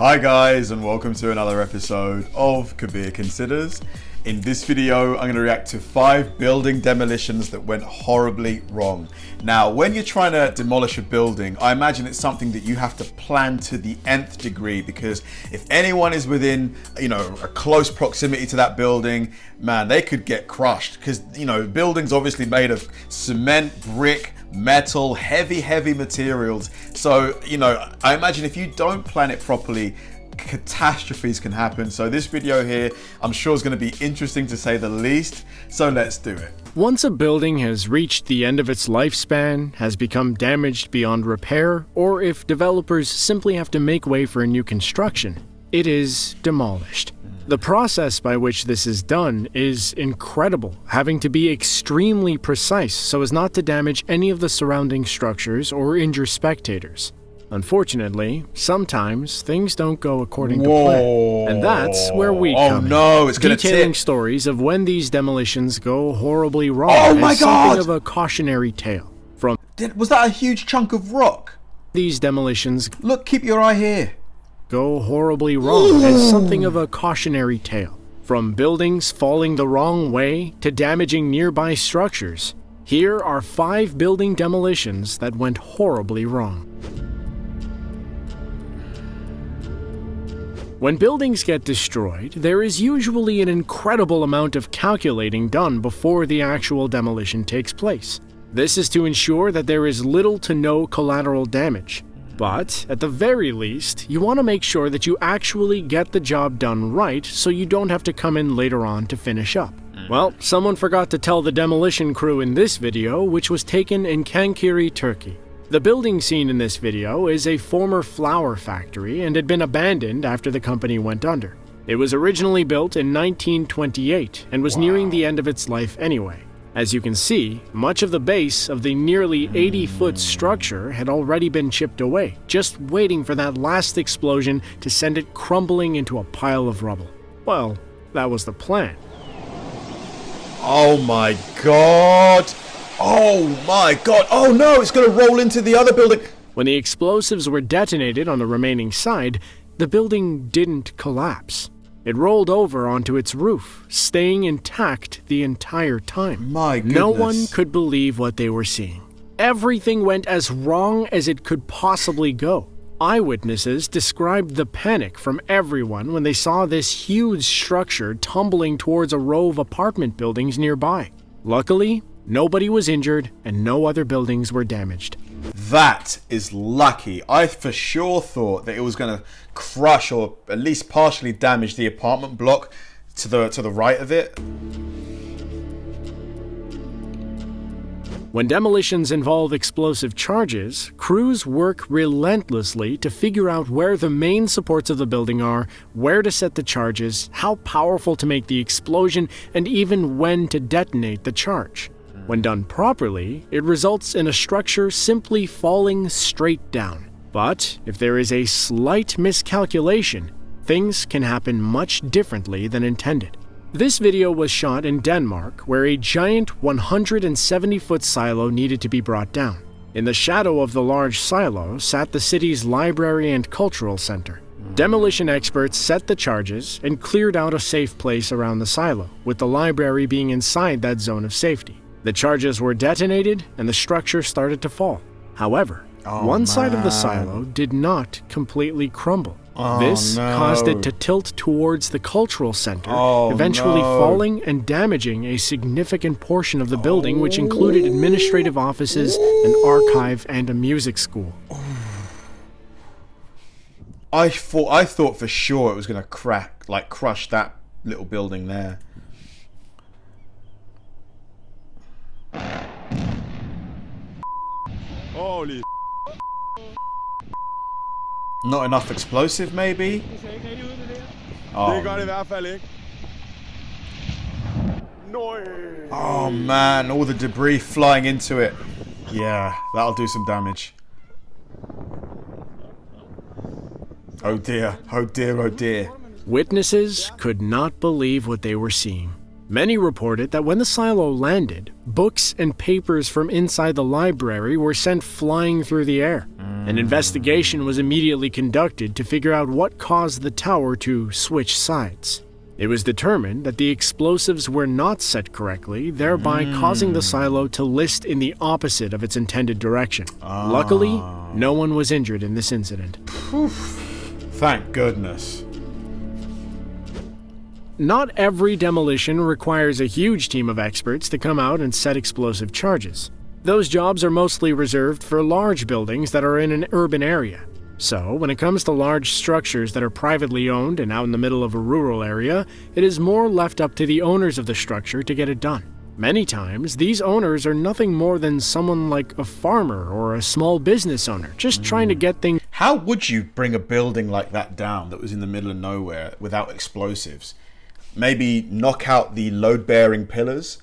Hi guys, and welcome to another episode of Kabir Considers. In this video, I'm going to react to 5 building demolitions that went horribly wrong. Now, when you're trying to demolish a building, I imagine it's something that you have to plan to the nth degree, because if anyone is within, a close proximity to that building, man, they could get crushed, because, buildings obviously made of cement, brick, metal, heavy materials. So, I imagine if you don't plan it properly, catastrophes can happen. So this video here, I'm sure is going to be interesting to say the least. So let's do it. Once a building has reached the end of its lifespan, has become damaged beyond repair, or if developers simply have to make way for a new construction, it is demolished. The process by which this is done is incredible, having to be extremely precise so as not to damage any of the surrounding structures or injure spectators. Unfortunately, sometimes things don't go according to plan, and that's where we come in. It's gonna detailing stories of when these demolitions go horribly wrong. Oh my God! Something of a cautionary tale. Was that a huge chunk of rock? These demolitions Look, keep your eye here. Go horribly wrong as something of a cautionary tale. From buildings falling the wrong way to damaging nearby structures, here are 5 building demolitions that went horribly wrong. When buildings get destroyed, there is usually an incredible amount of calculating done before the actual demolition takes place. This is to ensure that there is little to no collateral damage. But, at the very least, you want to make sure that you actually get the job done right so you don't have to come in later on to finish up. Well, someone forgot to tell the demolition crew in this video, which was taken in Kankiri, Turkey. The building seen in this video is a former flour factory and had been abandoned after the company went under. It was originally built in 1928 and was nearing the end of its life anyway. As you can see, much of the base of the nearly 80-foot structure had already been chipped away, just waiting for that last explosion to send it crumbling into a pile of rubble. Well, that was the plan. Oh my God! Oh my God! Oh no, it's going to roll into the other building! When the explosives were detonated on the remaining side, the building didn't collapse. It rolled over onto its roof, staying intact the entire time. My goodness. No one could believe what they were seeing. Everything went as wrong as it could possibly go. Eyewitnesses described the panic from everyone when they saw this huge structure tumbling towards a row of apartment buildings nearby. Luckily, nobody was injured and no other buildings were damaged. That is lucky. I for sure thought that it was going to crush or at least partially damage the apartment block to the right of it. When demolitions involve explosive charges, crews work relentlessly to figure out where the main supports of the building are, where to set the charges, how powerful to make the explosion, and even when to detonate the charge. When done properly, it results in a structure simply falling straight down. But if there is a slight miscalculation, things can happen much differently than intended. This video was shot in Denmark, where a giant 170-foot silo needed to be brought down. In the shadow of the large silo sat the city's library and cultural center. Demolition experts set the charges and cleared out a safe place around the silo, with the library being inside that zone of safety. The charges were detonated and the structure started to fall. However, one side of the silo did not completely crumble. This caused it to tilt towards the cultural center, eventually falling and damaging a significant portion of the building, which included administrative offices, an archive, and a music school. I thought for sure it was going to crush that little building there. Holy. Not enough explosive, maybe? Det gør det i hvert fald ikke. Oh man, all the debris flying into it. Yeah, that'll do some damage. Oh dear, oh dear, oh dear. Witnesses could not believe what they were seeing. Many reported that when the silo landed, books and papers from inside the library were sent flying through the air. An investigation was immediately conducted to figure out what caused the tower to switch sides. It was determined that the explosives were not set correctly, thereby causing the silo to list in the opposite of its intended direction. Luckily, no one was injured in this incident. Thank goodness. Not every demolition requires a huge team of experts to come out and set explosive charges. Those jobs are mostly reserved for large buildings that are in an urban area. So, when it comes to large structures that are privately owned and out in the middle of a rural area, it is more left up to the owners of the structure to get it done. Many times, these owners are nothing more than someone like a farmer or a small business owner, just trying to get things. How would you bring a building like that down that was in the middle of nowhere without explosives? Maybe knock out the load-bearing pillars,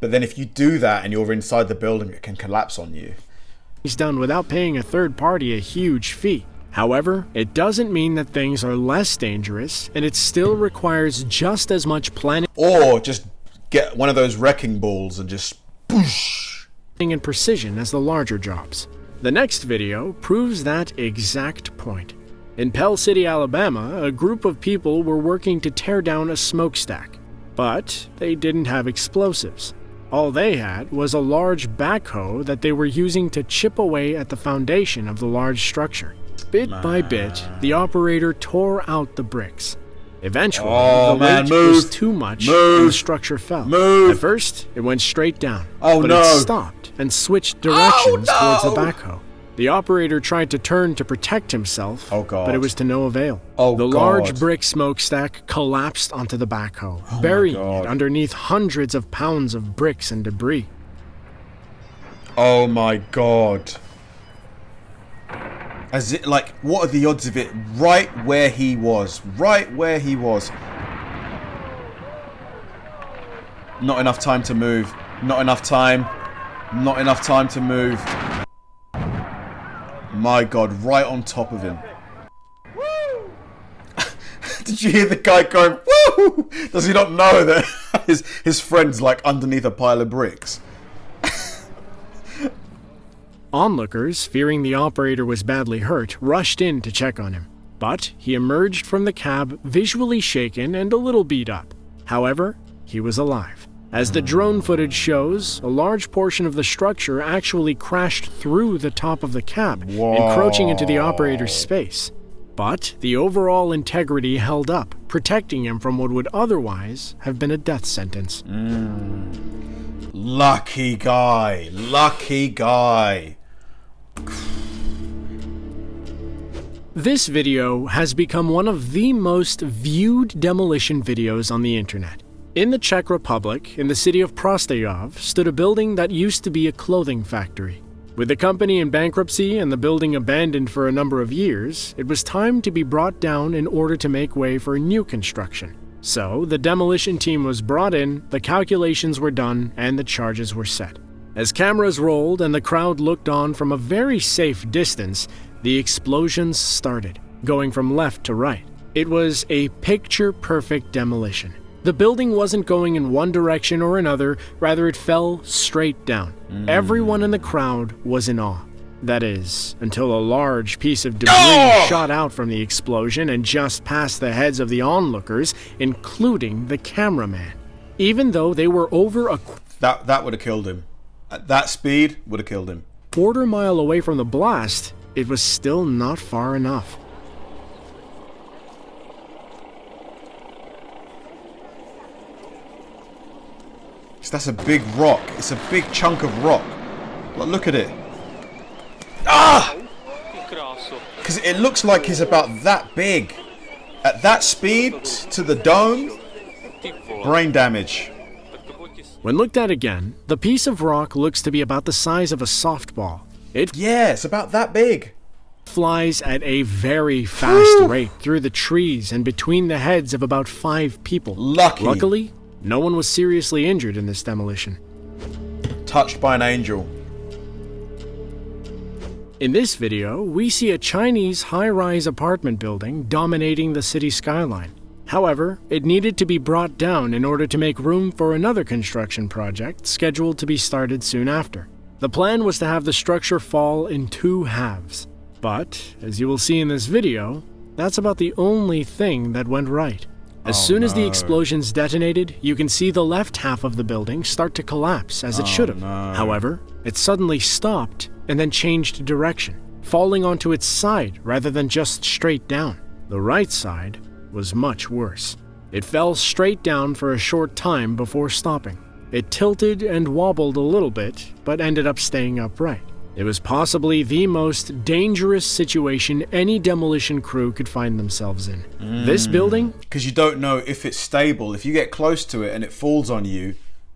but then if you do that and you're inside the building, it can collapse on you. Done without paying a third party a huge fee. However, it doesn't mean that things are less dangerous, and it still requires just as much planning. Or just get one of those wrecking balls and just boosh. And precision as the larger jobs. The next video proves that exact point. In Pell City, Alabama, a group of people were working to tear down a smokestack, but they didn't have explosives. All they had was a large backhoe that they were using to chip away at the foundation of the large structure. Bit by bit, the operator tore out the bricks. Eventually, the weight was too much and the structure fell. At first, it went straight down, but it stopped and switched directions towards the backhoe. The operator tried to turn to protect himself, but it was to no avail. The large brick smokestack collapsed onto the backhoe, burying it underneath hundreds of pounds of bricks and debris. Oh my god. As it, like, what are the odds of it right where he was? Right where he was. Not enough time to move. Not enough time. Not enough time to move. My god, right on top of him. Woo! Did you hear the guy going, woo? Does he not know that his friend's like underneath a pile of bricks? Onlookers, fearing the operator was badly hurt, rushed in to check on him. But he emerged from the cab visually shaken and a little beat up. However, he was alive. As the drone footage shows, a large portion of the structure actually crashed through the top of the cab, encroaching into the operator's space. But the overall integrity held up, protecting him from what would otherwise have been a death sentence. Lucky guy. Lucky guy. This video has become one of the most viewed demolition videos on the internet. In the Czech Republic, in the city of Prostějov, stood a building that used to be a clothing factory. With the company in bankruptcy and the building abandoned for a number of years, it was time to be brought down in order to make way for new construction. So, the demolition team was brought in, the calculations were done, and the charges were set. As cameras rolled and the crowd looked on from a very safe distance, the explosions started, going from left to right. It was a picture-perfect demolition. The building wasn't going in one direction or another, rather it fell straight down. Everyone in the crowd was in awe. That is, until a large piece of debris shot out from the explosion and just past the heads of the onlookers, including the cameraman. Even though they were over a That would have killed him. At that speed, would have killed him. quarter-mile away from the blast, it was still not far enough. That's a big rock. It's a big chunk of rock. Look at it. Ah! Because it looks like he's about that big. At that speed, to the dome, brain damage. When looked at again, the piece of rock looks to be about the size of a softball. Yeah, it's about that big. Flies at a very fast rate through the trees and between the heads of about 5 people. Luckily, no one was seriously injured in this demolition. Touched by an angel. In this video, we see a Chinese high-rise apartment building dominating the city skyline. However, it needed to be brought down in order to make room for another construction project scheduled to be started soon after. The plan was to have the structure fall in 2 halves. But, as you will see in this video, that's about the only thing that went right. As soon as the explosions detonated, you can see the left half of the building start to collapse as it should have. However, it suddenly stopped and then changed direction, falling onto its side rather than just straight down. The right side was much worse. It fell straight down for a short time before stopping. It tilted and wobbled a little bit, but ended up staying upright. It was possibly the most dangerous situation any demolition crew could find themselves in. This building... Because you don't know if it's stable. If you get close to it and it falls on you,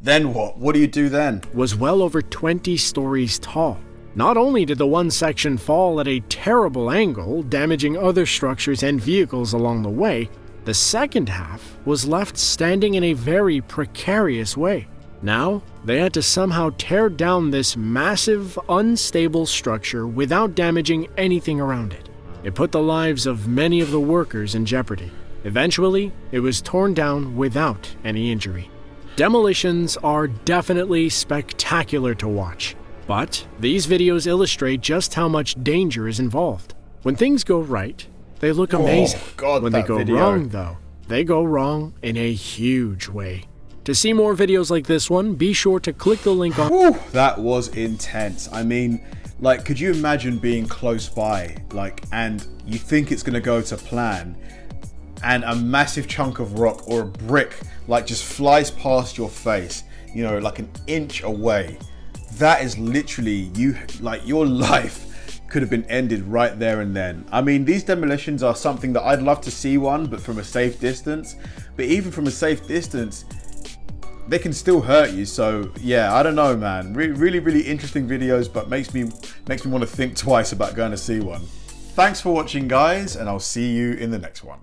then what? What do you do then? ...was well over 20 stories tall. Not only did the one section fall at a terrible angle, damaging other structures and vehicles along the way, the second half was left standing in a very precarious way. Now, they had to somehow tear down this massive, unstable structure without damaging anything around it. It put the lives of many of the workers in jeopardy. Eventually, it was torn down without any injury. Demolitions are definitely spectacular to watch, but these videos illustrate just how much danger is involved. When things go right, they look amazing. God, when they go wrong, though, they go wrong in a huge way. To see more videos like this one, be sure to click the link on... Whew, that was intense. I mean, like, could you imagine being close by, like, and you think it's going to go to plan, and a massive chunk of rock or a brick, like, just flies past your face, you know, like an inch away. That is literally, your life could have been ended right there and then. I mean, these demolitions are something that I'd love to see one, but from a safe distance. But even from a safe distance, they can still hurt you. So yeah, I don't know, man. Really interesting videos, but makes me want to think twice about going to see one. Thanks for watching, guys, and I'll see you in the next one.